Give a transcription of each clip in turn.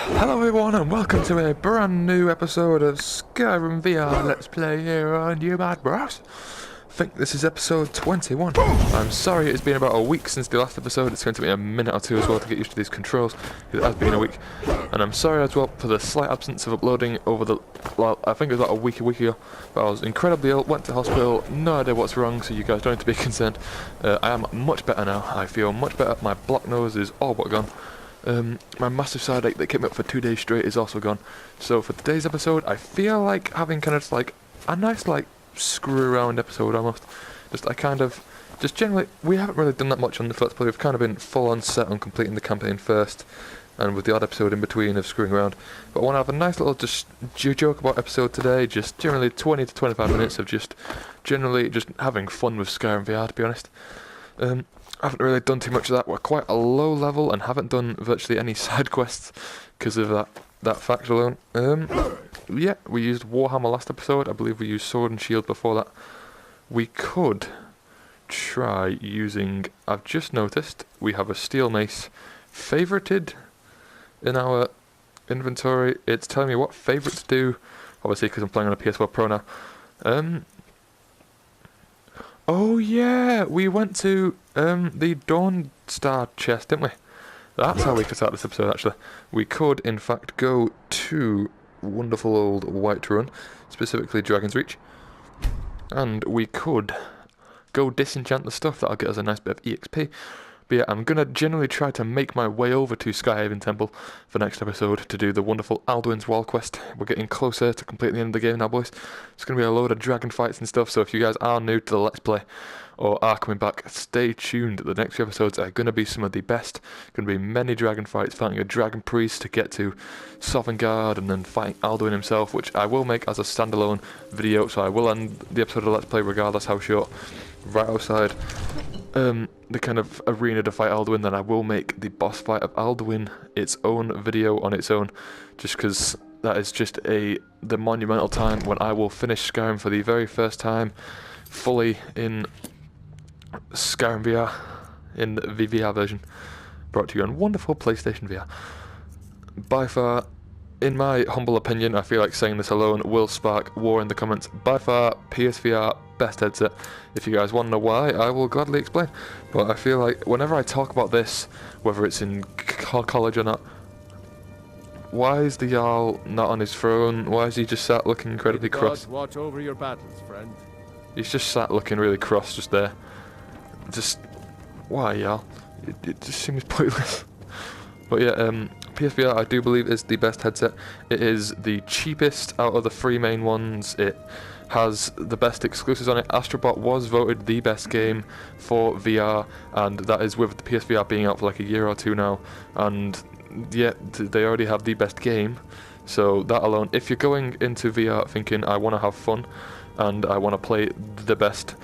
Hello everyone and welcome to a brand new episode of Skyrim VR Let's Play here on UMadBroz. I think this is episode 21. I'm sorry it's been about a week since the last episode. It's going to be a minute or two as well to get used to these controls. It has been a week. And I'm sorry as well for the slight absence of uploading over the... well, I think it was about a week ago. But I was incredibly ill, went to hospital, no idea what's wrong, so you guys don't need to be concerned. I am much better now. I feel much better. My blocked nose is all but gone. My massive side ache that kept me up for 2 days straight is also gone. So for today's episode, I feel like having kind of like a nice like screw around episode almost. Just generally, we haven't really done that much on the Let's Play. We've kind of been full on set on completing the campaign first, and with the odd episode in between of screwing around. But I want to have a nice little just joke about episode today. Just generally 20 to 25 minutes of just generally just having fun with Skyrim VR, to be honest. I haven't really done too much of that. We're quite a low level and haven't done virtually any side quests because of that fact alone. Yeah, we used Warhammer last episode. I believe we used Sword and Shield before that. We could try using... I've just noticed we have a Steel Mace favorited in our inventory. It's telling me what favorites do, obviously because I'm playing on a PS4 Pro now. Oh yeah, we went to the Dawn Star chest, didn't we? That's how we could start this episode, actually. We could, in fact, go to wonderful old Whiterun, specifically Dragon's Reach, and we could go disenchant the stuff. That'll get us a nice bit of EXP. But yeah, I'm going to generally try to make my way over to Skyhaven Temple for next episode to do the wonderful Alduin's Wall quest. We're getting closer to completing the end of the game now, boys. It's going to be a load of dragon fights and stuff, so if you guys are new to the Let's Play or are coming back, stay tuned. The next few episodes are going to be some of the best. Going to be many dragon fights, fighting a dragon priest to get to Sovngarde and then fighting Alduin himself, which I will make as a standalone video, so I will end the episode of Let's Play regardless how short, right outside the kind of arena to fight Alduin. Then I will make the boss fight of Alduin its own video on its own, just because that is just the monumental time when I will finish Skyrim for the very first time fully in Skyrim VR, in the VR version, brought to you on wonderful PlayStation VR. By far, in my humble opinion, I feel like saying this alone will spark war in the comments. By far, PSVR best headset. If you guys want to know why, I will gladly explain. But I feel like whenever I talk about this, whether it's in college or not, why is the Jarl not on his throne? Why is he just sat looking incredibly cross? Watch over your battles, friend. He's just sat looking really cross just there. Just, why, Jarl? It just seems pointless. But yeah, PSVR I do believe is the best headset. It is the cheapest out of the three main ones. It has the best exclusives on it. Astrobot was voted the best game for VR, and that is with the PSVR being out for like a year or two now. And yeah, they already have the best game. So that alone, if you're going into VR thinking I want to have fun and I want to play the best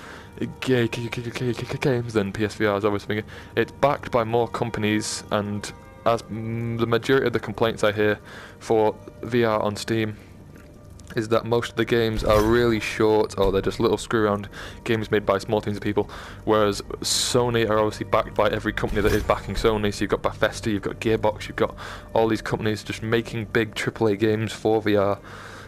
games, then PSVR is obviously. It's backed by more companies, and as the majority of the complaints I hear for VR on Steam is that most of the games are really short, or they're just little screw around games made by small teams of people, whereas Sony are obviously backed by every company that is backing Sony. So you've got Bethesda, you've got Gearbox, you've got all these companies just making big AAA games for VR.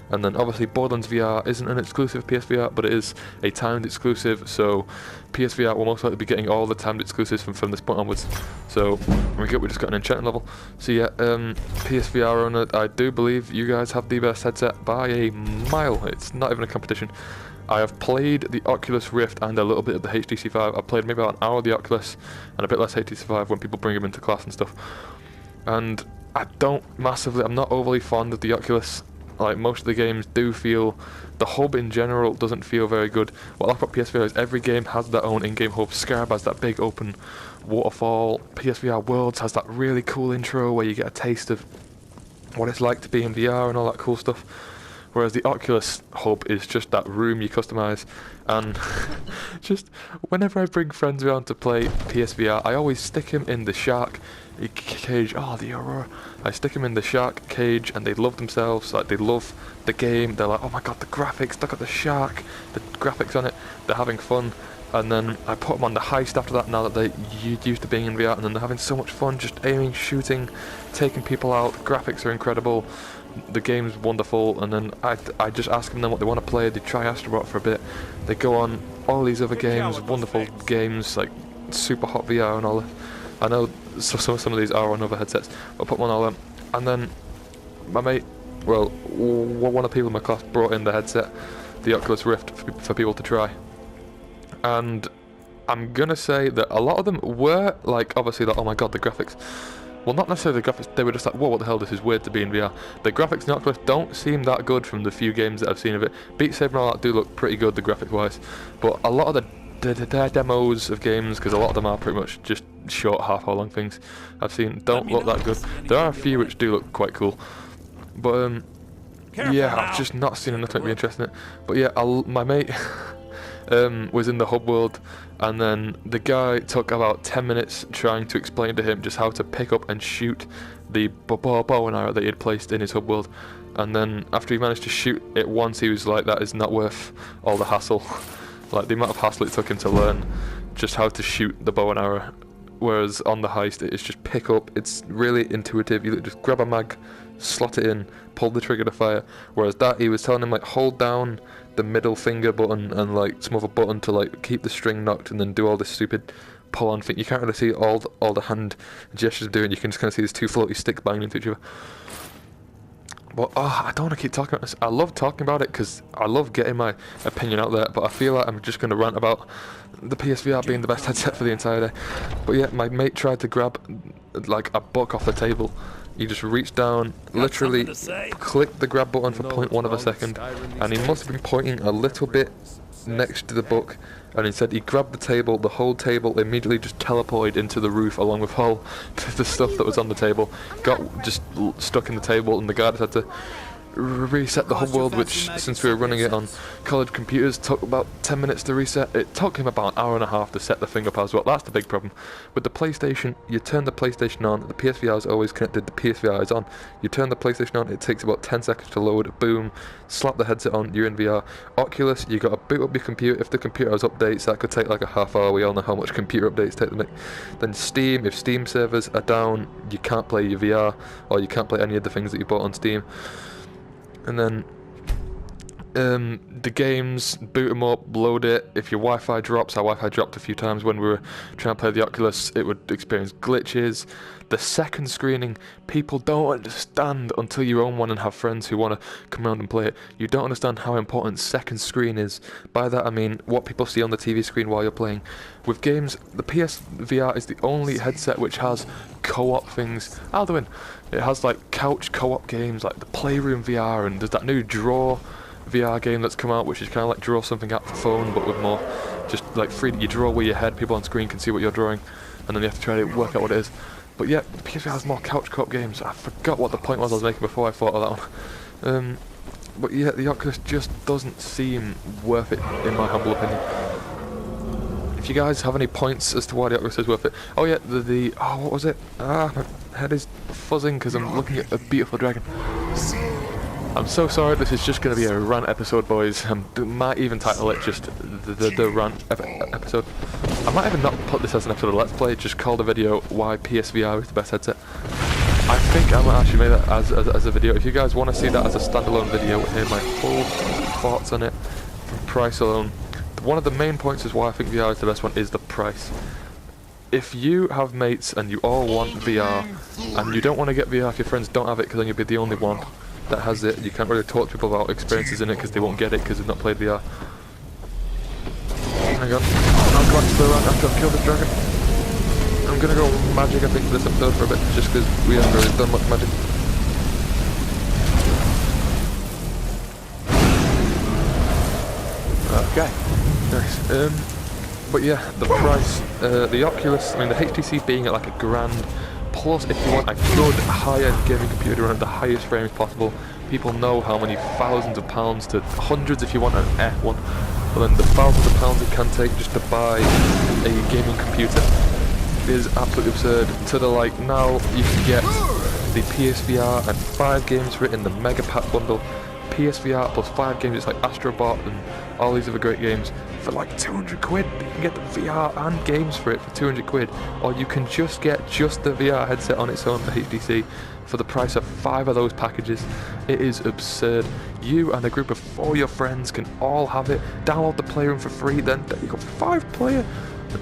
And then obviously Borderlands VR isn't an exclusive PSVR, but it is a timed exclusive, so PSVR will most likely be getting all the timed exclusives from this point onwards. So we just got an enchanting level. So yeah, PSVR owner, I do believe you guys have the best headset by a mile. It's not even a competition. I have played the Oculus Rift and a little bit of the HTC Vive. I played maybe about an hour of the Oculus and a bit less HTC Vive when people bring them into class and stuff. And I'm not overly fond of the Oculus. Like, most of the games do feel, the hub in general doesn't feel very good. What I like about PSVR is every game has their own in-game hub. Skyrim has that big open waterfall. PSVR Worlds has that really cool intro where you get a taste of what it's like to be in VR and all that cool stuff. Whereas the Oculus hub is just that room you customize. And just whenever I bring friends around to play PSVR, I always stick him in the shark cage. Oh, the Aurora. I stick him in the shark cage and they love themselves. Like, they love the game. They're like, oh my god, the graphics, look at the shark, the graphics on it. They're having fun. and then I put them on the heist after that, now that they're used to being in VR, and then they're having so much fun, just aiming, shooting, taking people out. Graphics are incredible, the game's wonderful, and then I just ask them what they want to play. They try Astrobot for a bit, they go on all these other games, wonderful games like Super Hot VR and all that. I know some of these are on other headsets, but I put one on all them, and then my mate, well, one of the people in my class brought in the headset, the Oculus Rift, for people to try. And I'm gonna say that a lot of them were like, obviously, like, oh my god, the graphics. Well, not necessarily the graphics, they were just like, whoa, what the hell, this is weird to be in VR. The graphics in the Oculus don't seem that good from the few games that I've seen of it. Beat Saber and all that do look pretty good, the graphic wise, but a lot of the demos of games, because a lot of them are pretty much just short, half-hour long things I've seen, don't look that good. There are a few which do look quite cool, but yeah, I've just not seen enough to make me interested in it. But yeah, my mate was in the hub world, and then the guy took about 10 minutes trying to explain to him just how to pick up and shoot the bow and arrow that he had placed in his hub world. And then after he managed to shoot it once, he was like, that is not worth all the hassle. Like, the amount of hassle it took him to learn just how to shoot the bow and arrow. Whereas on the heist, it's just pick up, it's really intuitive, you just grab a mag, slot it in, pull the trigger to fire. Whereas that, he was telling him, like, hold down the middle finger button and like some other button to like keep the string knocked, and then do all this stupid pull on thing. You can't really see all the hand gestures doing, you can just kind of see these two floaty sticks banging into each other. But I don't want to keep talking about this. I love talking about it because I love getting my opinion out there, but I feel like I'm just going to rant about the PSVR being the best headset for the entire day. But yeah, my mate tried to grab like a book off the table. He just reached down, literally clicked the grab button for 0.1 of a second, and he must have been pointing a little bit next to the book, and instead he grabbed the table, the whole table immediately just teleported into the roof along with all the stuff that was on the table, got just stuck in the table, and the guy just had to reset the whole world, which, since we were running it on college computers, took about 10 minutes to reset. It took him about an hour and a half to set the thing up as well. That's the big problem. With the PlayStation, you turn the PlayStation on, the PSVR is always connected, the PSVR is on. You turn the PlayStation on, it takes about 10 seconds to load, boom, slap the headset on, you're in VR. Oculus, you got to boot up your computer. If the computer has updates, that could take like a half hour. We all know how much computer updates take to make. Then Steam, if Steam servers are down, you can't play your VR, or you can't play any of the things that you bought on Steam. And then the games, boot them up, load it. If your Wi-Fi drops, our Wi-Fi dropped a few times when we were trying to play the Oculus, it would experience glitches. The second screening, people don't understand until you own one and have friends who want to come around and play it. You don't understand how important second screen is. By that I mean what people see on the TV screen while you're playing. With games, the PSVR is the only headset which has co-op things. Alduin, it has like couch co-op games like the Playroom VR, and there's that new Draw VR game that's come out, which is kind of like draw something out the phone but with more just like free. You draw with your head, people on screen can see what you're drawing, and then you have to try to work out what it is. But yeah, the PSVR has more couch co-op games. I forgot what the point was I was making before I thought of that one. But yeah, the Oculus just doesn't seem worth it in my humble opinion. If you guys have any points as to why the Oculus is worth it. Oh yeah, oh, what was it? My head is fuzzing because I'm looking at a beautiful dragon. I'm so sorry, this is just going to be a rant episode, boys. I might even title it just the rant episode. I might even not put this as an episode of Let's Play, just call the video why PSVR is the best headset. I think I might actually make that as a video. If you guys want to see that as a standalone video, hear my full thoughts on it, from price alone. One of the main points is why I think VR is the best one is the price. If you have mates and you all want VR, and you don't want to get VR if your friends don't have it, because then you'll be the only one that has it, you can't really talk to people about experiences in it because they won't get it because they've not played VR. Hang on, I'll go back to the rant after I've killed this dragon. I'm gonna go magic I think for this episode for a bit, just because we haven't really done much magic. Okay, nice. But yeah, the price, the Oculus, I mean the HTC being at like a grand, plus if you want a good high-end gaming computer run at the highest frames possible, people know how many thousands of pounds to hundreds if you want an F1, but then the thousands of pounds it can take just to buy a gaming computer is absolutely absurd. To the like, now you can get the PSVR and 5 games for it in the Mega Pack bundle PSVR plus 5 games. It's like Astrobot and all these other great games for like 200 quid. You can get the VR and games for it for 200 quid, or you can just get just the VR headset on its own for HTC for the price of 5 of those packages. It is absurd. You and a group of 4 of your friends can all have it. Download the Playroom for free, then you got 5 player.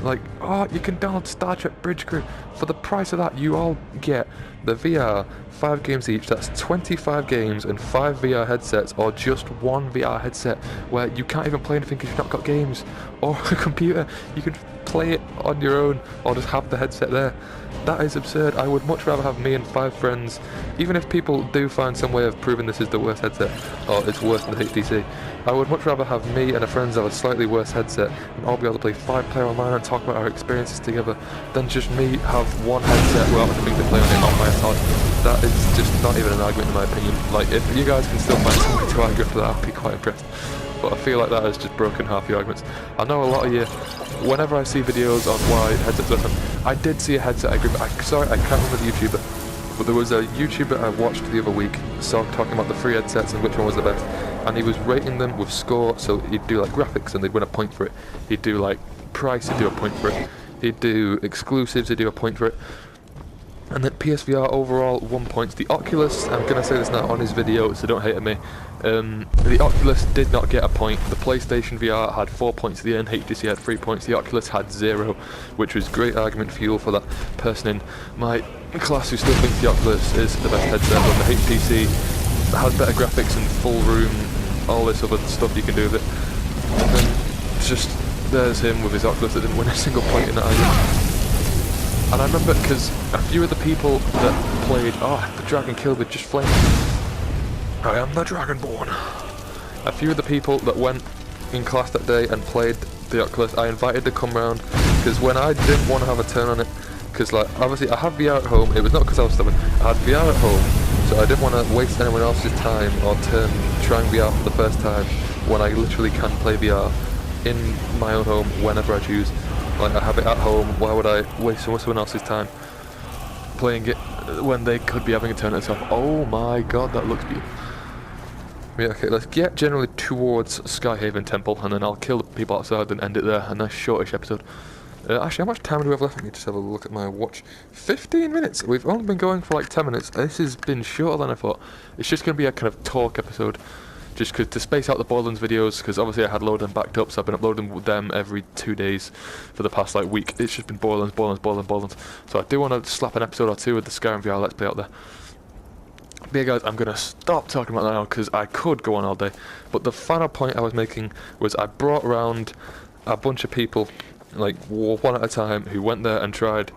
Like, oh, you can download Star Trek Bridge Crew. For the price of that, you all get the VR, 5 games each. That's 25 games and 5 VR headsets, or just 1 VR headset where you can't even play anything because you've not got games or a computer. You can play it on your own or just have the headset there. That is absurd. I would much rather have me and 5 friends, even if people do find some way of proving this is the worst headset or it's worse than the HTC. I would much rather have me and a friend have a slightly worse headset and all be able to play 5-player online and talk about our experiences together than just me have 1 headset without having to play on it on my side. That is just not even an argument in my opinion. Like, if you guys can still find some way to argue after that, I'd be quite impressed. But I feel like that has just broken half the arguments. I know a lot of you, whenever I see videos on why headsets listen, I did see a headset I agree, but I can't remember the YouTuber, but there was a YouTuber I watched the other week talking about the free headsets and which one was the best, and he was rating them with score. So he'd do like graphics and they'd win a point for it, he'd do like price, he'd do a point for it, he'd do exclusives, he'd do a point for it. And then PSVR overall 1 point. The Oculus, I'm going to say this now on his video, so don't hate at me. The Oculus did not get a point. The PlayStation VR had 4 points at the end, HTC had 3 points, the Oculus had 0, which was great argument fuel for that person in my class who still thinks the Oculus is the best headset, when the HTC has better graphics and full room, all this other stuff you can do with it. And then it's just, there's him with his Oculus that didn't win a single point in that argument. And I remember because a few of the people that played, oh, the dragon killed with just flame. I am the Dragonborn. A few of the people that went in class that day and played the Oculus, I invited to come round, because when I didn't want to have a turn on it, because like obviously I have VR at home, it was not because I was stubborn, I had VR at home, so I didn't want to waste anyone else's time or trying VR for the first time when I literally can play VR in my own home whenever I choose. Like, I have it at home, why would I waste someone else's time playing it when they could be having a turn at itself? Oh my god, that looks beautiful. Yeah, okay, let's get generally towards Skyhaven Temple, and then I'll kill the people outside and end it there. A nice shortish episode. Actually, how much time do we have left? Let me just have a look at my watch. 15 minutes! We've only been going for like 10 minutes. This has been shorter than I thought. It's just going to be a kind of talk episode. Just to space out the Borderlands videos, because obviously I had loads of them backed up, so I've been uploading them every 2 days for the past like week. It's just been Borderlands. So I do want to slap an episode or 2 with the Skyrim VR Let's Play out there. But yeah guys, I'm going to stop talking about that now, because I could go on all day. But the final point I was making was I brought around a bunch of people, like one at a time, who went there and tried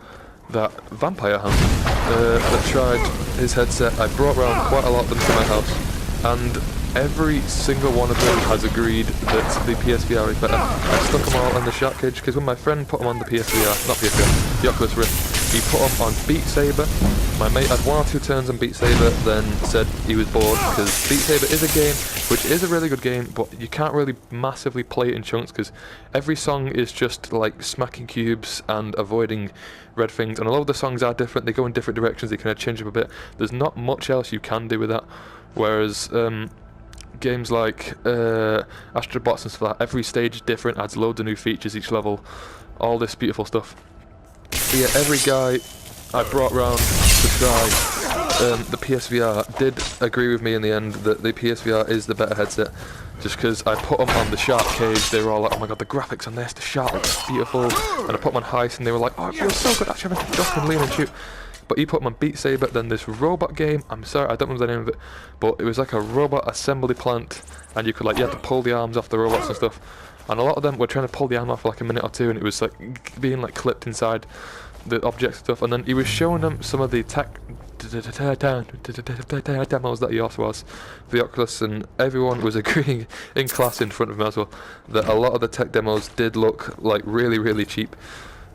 that vampire hunt, that tried his headset. I brought around quite a lot of them to my house, and every single one of them has agreed that the PSVR is better. I stuck them all in the shark cage, because when my friend put them on the the Oculus Rift, he put them on Beat Saber. My mate had 1 or 2 turns on Beat Saber, then said he was bored, because Beat Saber is a game, which is a really good game, but you can't really massively play it in chunks, because every song is just like smacking cubes and avoiding red things, and a lot of the songs are different, they go in different directions, they kind of change up a bit. There's not much else you can do with that, whereas games like Astrobots and stuff like that, every stage is different, adds loads of new features each level, all this beautiful stuff. But yeah, every guy I brought round to try the PSVR did agree with me in the end that the PSVR is the better headset, just because I put them on the shark cage. They were all like, oh my god, the graphics on this, the shark looks beautiful, and I put them on heist and they were like, oh, it feels so good actually having to duck and lean and shoot. But he put them on Beat Saber, then this robot game, I'm sorry, I don't remember the name of it, but it was like a robot assembly plant, and you had to pull the arms off the robots and stuff, and a lot of them were trying to pull the arm off for like a minute or 2, and it was like being like clipped inside the objects and stuff, and then he was showing them some of the tech demos that he also has for the Oculus, and everyone was agreeing in class in front of him as well that a lot of the tech demos did look like really cheap.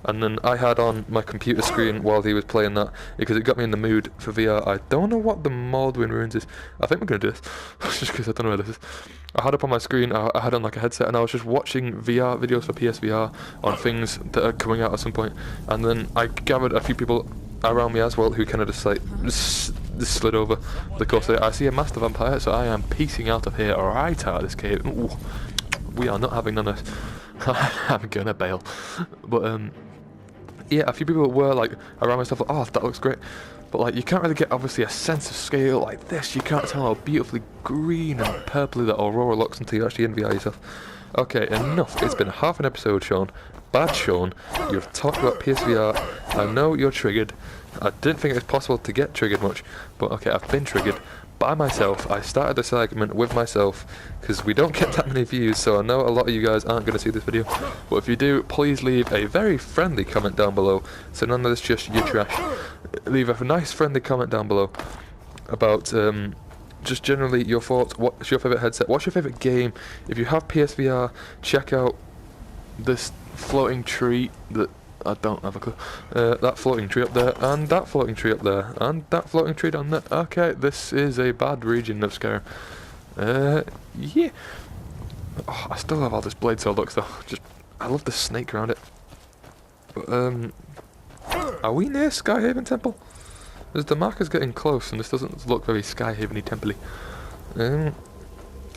And then I had on my computer screen while he was playing that, because it got me in the mood for VR. I don't know what the Mordwin Ruins is. I think we're going to do this, just because I don't know where this is. I had up on my screen, I had on like a headset, and I was just watching VR videos for PSVR on things that are coming out at some point. And then I gathered a few people around me as well who kind of just like just slid over the course of it. I see a master vampire, so I am piecing out of here right out of this cave. Ooh, we are not having none of this. I'm gonna bail. But yeah, a few people were like around my stuff like, oh, that looks great. But like, you can't really get obviously a sense of scale like this. You can't tell how beautifully green and purpley that aurora looks until you actually in VR yourself. Okay, enough. It's been half an episode, Sean. Bad Sean. You've talked about PSVR. I know you're triggered. I didn't think it was possible to get triggered much, but okay, I've been triggered by myself. I started the segment with myself because we don't get that many views, so I know a lot of you guys aren't going to see this video. But if you do, please leave a very friendly comment down below, so none of this just you trash. Leave a nice friendly comment down below about just generally your thoughts. What's your favourite headset? What's your favourite game? If you have PSVR, check out this floating tree that I don't have a clue. That floating tree up there, and that floating tree up there, and that floating tree down there. Okay, this is a bad region of Skyrim. Yeah. Oh, I still have all this blade sword looks though. Just, I love the snake around it. But, are we near Skyhaven Temple? As the marker's getting close, and this doesn't look very Skyhaven-y temple-y.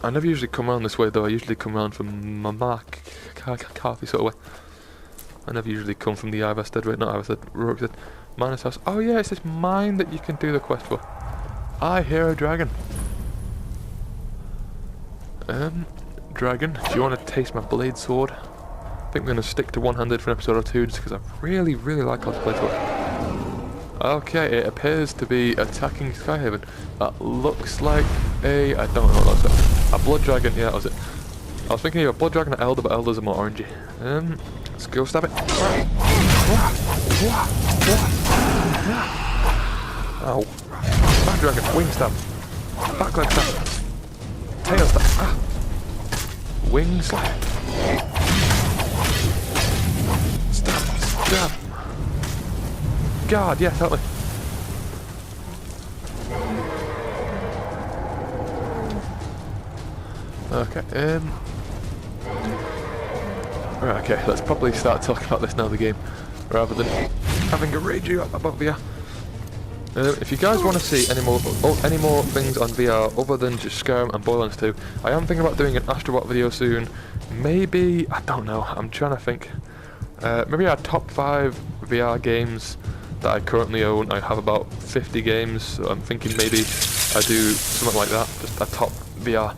I never usually come around this way though. I usually come around from my mark, Carthy sort of way. I never usually come from the Ivarstead way, not Ivarstead, Rookstead. Miner's house. Oh yeah, it's this mine that you can do the quest for. I hear a dragon. Dragon, do you want to taste my blade sword? I think I'm going to stick to one-handed for an episode or two just because I really, really like how this blade sword. Okay, it appears to be attacking Skyhaven. That looks like a... I don't know what that looks like. A blood dragon, yeah, that was it. I was thinking of a blood dragon or elder, but elders are more orangey. Let's go stab it. Ow. Back dragon, wing stab. Back leg stab. Tail stab. Ah. Wing slap. Stab, stab. God, yes, help me. Okay, right, okay, let's probably start talking about this now, the game, rather than having a rage about VR. If you guys want to see any more things on VR other than just Skyrim and Borderlands 2, I am thinking about doing an Astrobot video soon. Maybe, I don't know, I'm trying to think. Maybe our top 5 VR games that I currently own. I have about 50 games, so I'm thinking maybe I do something like that, just a top VR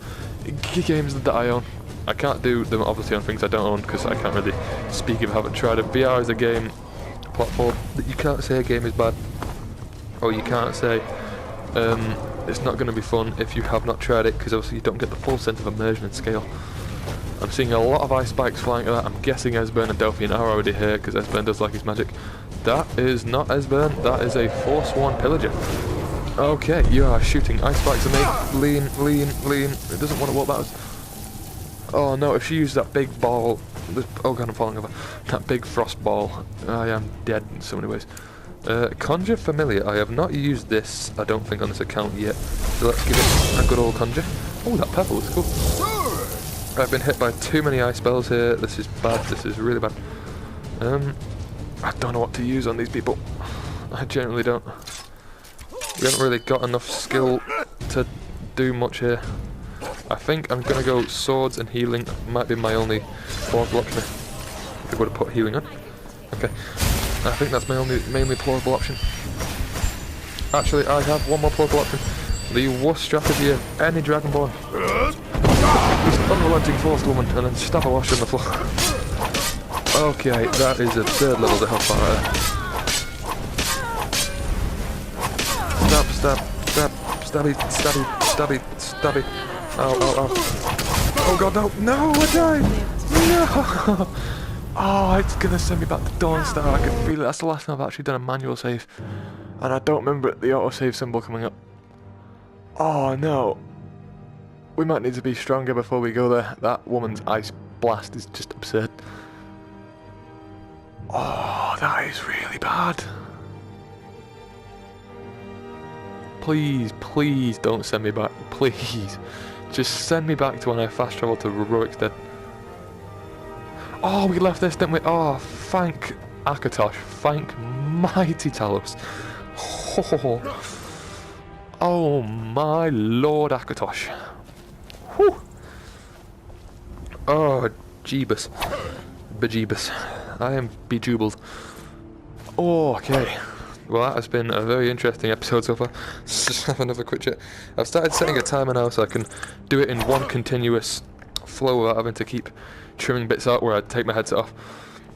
games that I own. I can't do them obviously on things I don't own because I can't really speak if I haven't tried it. VR is a game platform that you can't say a game is bad, or you can't say it's not going to be fun if you have not tried it, because obviously you don't get the full sense of immersion and scale. I'm seeing a lot of ice spikes flying at that. I'm guessing Esbern and Delphian are already here because Esbern does like his magic. That is not Esbern, that is a Forsworn Pillager. Okay, you are shooting ice spikes at me. Lean, lean, lean. It doesn't want to walk backwards. Oh no, if she used that big ball... Oh god, I'm falling over. That big frost ball. I am dead in so many ways. Conjure Familiar. I have not used this, I don't think, on this account yet. So let's give it a good old conjure. Oh, that purple looks cool. I've been hit by too many ice spells here. This is bad. This is really bad. I don't know what to use on these people. I generally don't. We haven't really got enough skill to do much here. I think I'm going to go swords and healing. Might be my only plausible option if I would have put healing on. Okay. I think that's my only mainly plausible option. Actually, I have one more plausible option. The worst strategy of any Dragonborn. Just unrelenting forced woman and then stab a wash on the floor. Okay, that is a third level to hellfire right there. Stab, stab, stab, stabby, stabby, stabby, stabby. Ow, ow, ow. Oh god, no, no, I died! No! Oh, it's gonna send me back to Dawnstar, I can feel it. That's the last time I've actually done a manual save. And I don't remember the autosave symbol coming up. Oh no. We might need to be stronger before we go there. That woman's ice blast is just absurd. Oh, that is really bad. Please, please don't send me back. Please. Just send me back to when I fast travel to Rookstead. Oh, we left this, didn't we? Oh, thank Akatosh, thank mighty Talos. Oh my lord, Akatosh. Whew. Oh, Jeebus. Bejeebus. I am bejubled. Oh, okay. Well, that has been a very interesting episode so far. Let's just have another quick chat. I've started setting a timer now so I can do it in one continuous flow without having to keep trimming bits out where I take my headset off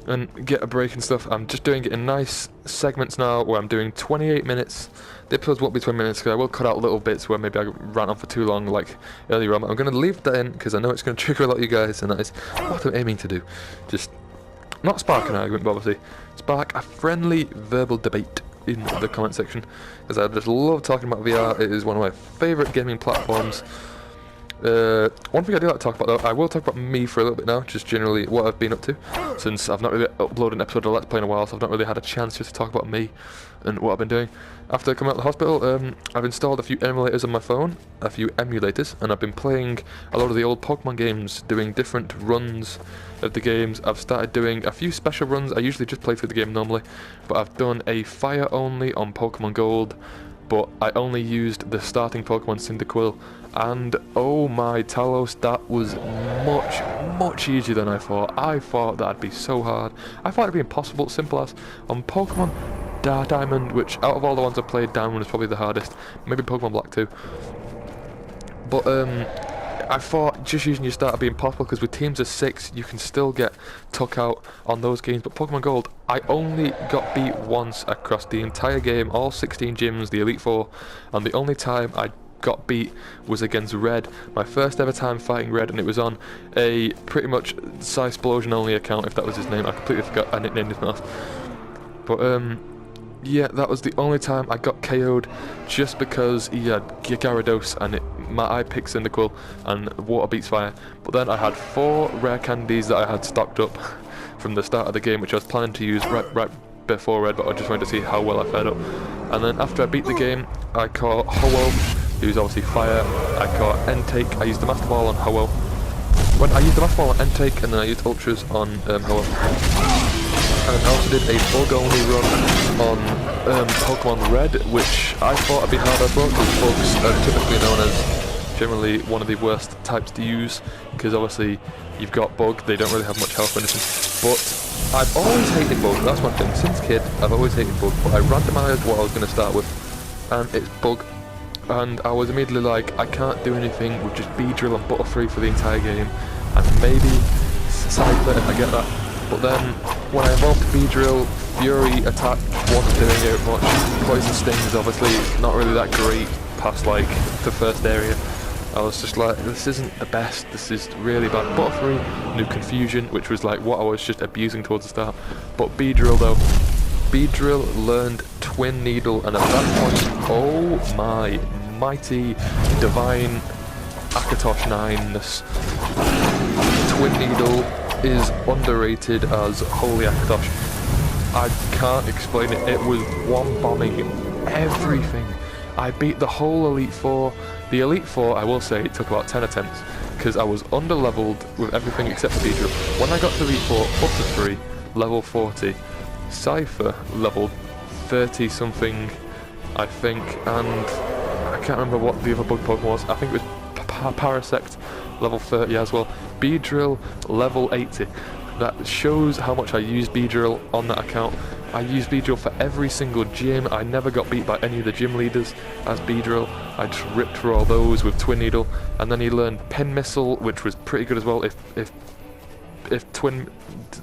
and get a break and stuff. I'm just doing it in nice segments now where I'm doing 28 minutes. The episodes won't be 20 minutes because I will cut out little bits where maybe I ran on for too long like earlier on. I'm going to leave that in because I know it's going to trigger a lot of you guys, and that is what I'm aiming to do. Just not spark an argument, but obviously spark a friendly verbal debate in the comment section, because I just love talking about VR. It is one of my favourite gaming platforms. One thing I do like to talk about though, I will talk about me for a little bit now, just generally what I've been up to, since I've not really uploaded an episode of Let's Play in a while, so I've not really had a chance just to talk about me and what I've been doing. After coming out of the hospital, I've installed a few emulators on my phone, and I've been playing a lot of the old Pokemon games, doing different runs of the games. I've started doing a few special runs. I usually just play through the game normally, but I've done a fire only on Pokemon Gold, but I only used the starting Pokemon Cyndaquil, and oh my Talos, that was much easier than I thought. I thought that'd be so hard. I thought it'd be impossible, simple as on Pokemon Diamond, which out of all the ones I've played, Diamond is probably the hardest, maybe Pokemon Black too. But I thought just using your starter would be impossible, because with teams of 6 you can still get took out on those games. But Pokemon Gold, I only got beat once across the entire game, all 16 gyms, the Elite Four, and the only time I got beat was against Red, my first ever time fighting Red, and it was on a pretty much Psysplosion only account, if that was his name. I completely forgot, I nicknamed him off. But yeah, that was the only time I got KO'd, just because he had Gyarados and I picked Cyndaquil and water beats fire. But then I had 4 rare candies that I had stocked up from the start of the game, which I was planning to use right before Red, but I just wanted to see how well I fared up. And then after I beat the game, I caught Ho-Oh, who's obviously fire. I caught Entake. I used the Master Ball on Ho-Oh. When I used the Master Ball on Entake, and then I used Ultras on Ho-Oh. And I also did a bug only run on Pokemon Red, which I thought would be hard as well, because bugs are typically known as generally one of the worst types to use, because obviously you've got bug, they don't really have much health or anything. But I've always hated bug, that's my thing. Since kid, I've always hated bug, but I randomised what I was going to start with, and it's bug. And I was immediately like, I can't do anything with just Beedrill and Butterfree for the entire game, and maybe Cypher if I get that. But then, when I evolved Beedrill, Fury Attack wasn't doing it much. Poison Sting is obviously not really that great past like the first area. I was just like, this isn't the best, this is really bad. Butterfree knew Confusion, which was like what I was just abusing towards the start. But Beedrill though, Beedrill learned Twin Needle, and at that point, oh my mighty divine Akatosh 9-ness. Twin Needle is underrated as Holy Akatosh. I can't explain it. It was one bombing everything. I beat the whole Elite Four. The Elite Four, I will say, it took about 10 attempts, because I was under-leveled with everything except for Beedrill. When I got to Elite Four, Butterfree, level 40, Cypher, level 30 something, I think, and I can't remember what the other bug Pokemon was. I think it was Parasect, level 30 as well. Beedrill, level 80. That shows how much I use Beedrill on that account. I use Beedrill for every single gym. I never got beat by any of the gym leaders as Beedrill. I just ripped through all those with Twin Needle. And then he learned Pin Missile, which was pretty good as well. If Twin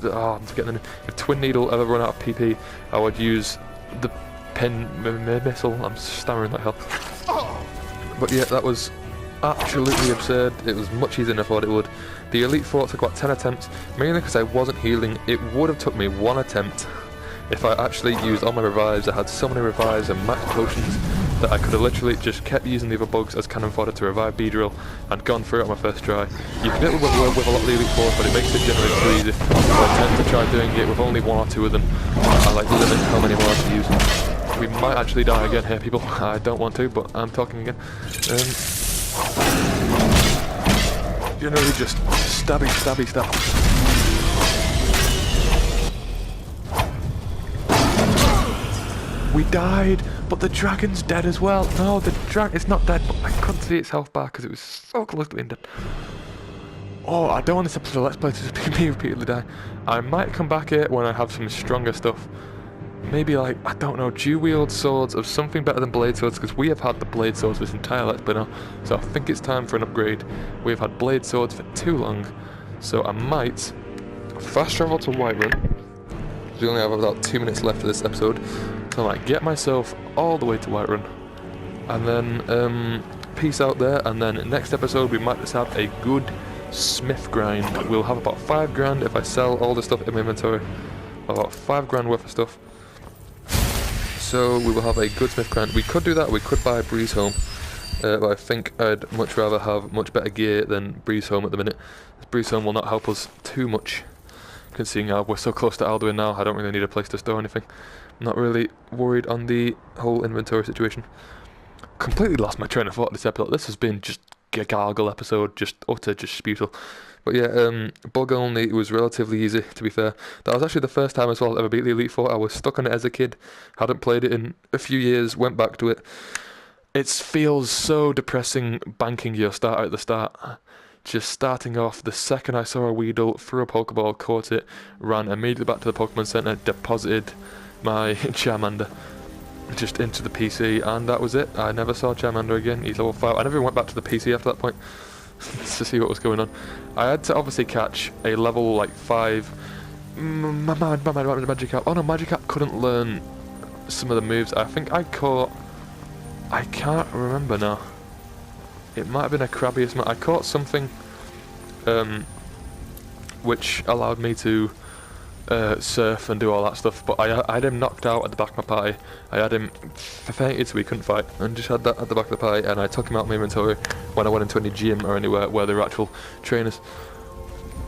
Needle ever run out of PP, I would use the Pin Missile. I'm stammering like hell. But yeah, that was absolutely absurd. It was much easier than I thought it would. The Elite Four took about 10 attempts, mainly because I wasn't healing. It would have took me 1 attempt if I actually used all my revives. I had so many revives and max potions that I could have literally just kept using the other bugs as cannon fodder to revive Beedrill and gone through it on my first try. You can do it with a lot of the Elite Fours, but it makes it generally too easy. So I tend to try doing it with only 1 or 2 of them. I like limit how many more I can use. We might actually die again here, people. I don't want to, but I'm talking again. Generally just stabby. We died, but the dragon's dead as well. No, the dragon is not dead, but I couldn't see its health bar because it was so close to being dead. Oh, I don't want this episode of Let's Play to just be me repeatedly die. I might come back here when I have some stronger stuff. Maybe like, I don't know, dual-wield swords of something better than blade swords, because we have had the blade swords this entire Let's Play now. So I think it's time for an upgrade. We have had blade swords for too long. So I might fast travel to Whiterun. We only have about 2 minutes left of this episode. So I might get myself all the way to Whiterun. And then, peace out there. And then next episode we might just have a good smith grind. We'll have about 5 grand if I sell all the stuff in my inventory. About 5 grand worth of stuff. So we will have a good smith grind. We could do that, we could buy Breeze Home. But I think I'd much rather have much better gear than Breeze Home at the minute. Breeze Home will not help us too much. Considering we're so close to Alduin now, I don't really need a place to store anything. I'm not really worried on the whole inventory situation. Completely lost my train of thought this episode. This has been just a gargle episode, just utter disputal. But yeah, bug only was relatively easy, to be fair. That was actually the first time as well I ever beat the Elite Four. I was stuck on it as a kid, hadn't played it in a few years, went back to it. It feels so depressing banking your starter at the start. Just starting off, the second I saw a Weedle, threw a Pokeball, caught it, ran immediately back to the Pokemon Center, deposited my Charmander just into the PC, and that was it. I never saw Charmander again. He's level 5. I never went back to the PC after that point to see what was going on. I had to obviously catch a level like 5 Magikarp. Oh no, Magikarp couldn't learn some of the moves. I think I caught... I can't remember now. It might have been a Crabius. I caught something which allowed me to surf and do all that stuff, but I had him knocked out at the back of my party. I had him fainted so he couldn't fight, and just had that at the back of the party, and I took him out of my inventory when I went into any gym or anywhere where there were actual trainers.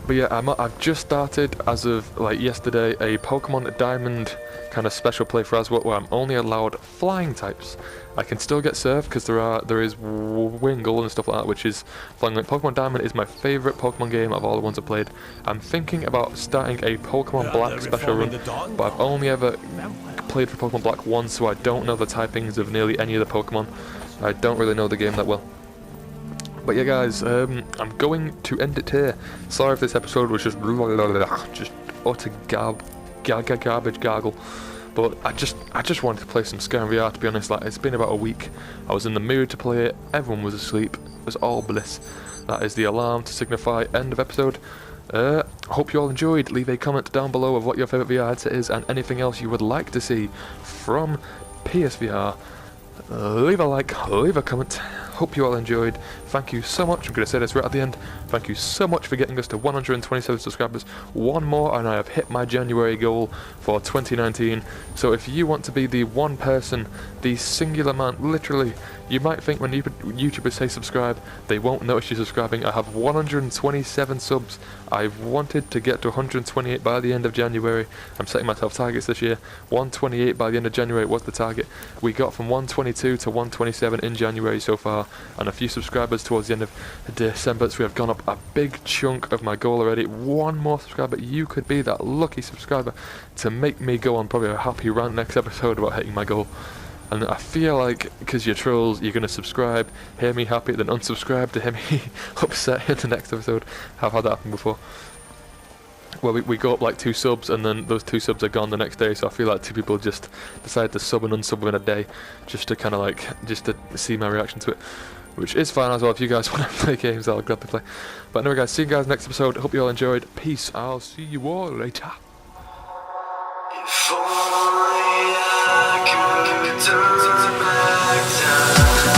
But yeah, I've just started, as of like yesterday, a Pokemon Diamond kind of special playthrough as well, where I'm only allowed flying types. I can still get surf because there is Wingull and stuff like that, which is flying. Like Pokemon Diamond is my favourite Pokemon game of all the ones I've played. I'm thinking about starting a Pokemon Black special run, but I've only ever played for Pokemon Black once, so I don't know the typings of nearly any of the Pokemon. I don't really know the game that well. But yeah guys, I'm going to end it here. Sorry if this episode was just utter garbage gargle. But I just wanted to play some Skyrim VR, to be honest. Like, it's been about a week. I was in the mood to play it, everyone was asleep. It was all bliss. That is the alarm to signify end of episode. Hope you all enjoyed. Leave a comment down below of what your favourite VR headset is and anything else you would like to see from PSVR. Leave a like, leave a comment. Hope you all enjoyed. Thank you so much. I'm going to say this right at the end. Thank you so much for getting us to 127 subscribers. One more and I have hit my January goal for 2019. So if you want to be the one person, the singular man, literally, you might think when YouTubers say subscribe, they won't notice you subscribing. I have 127 subs. I've wanted to get to 128 by the end of January. I'm setting myself targets this year. 128 by the end of January was the target. We got from 122 to 127 in January so far, and a few subscribers towards the end of December, so we have gone up a big chunk of my goal already. One more subscriber, you could be that lucky subscriber to make me go on probably a happy rant next episode about hitting my goal. And I feel like, because you're trolls, you're going to subscribe, hear me happy, then unsubscribe to hear me upset in the next episode. I've had that happen before. Well, we go up like 2 subs, and then those 2 subs are gone the next day, so I feel like 2 people just decide to sub and unsub within a day, just to kind of like, just to see my reaction to it. Which is fine as well. If you guys want to play games, I'll gladly play. But anyway guys, see you guys next episode. Hope you all enjoyed. Peace. I'll see you all later. If only I could turn back time.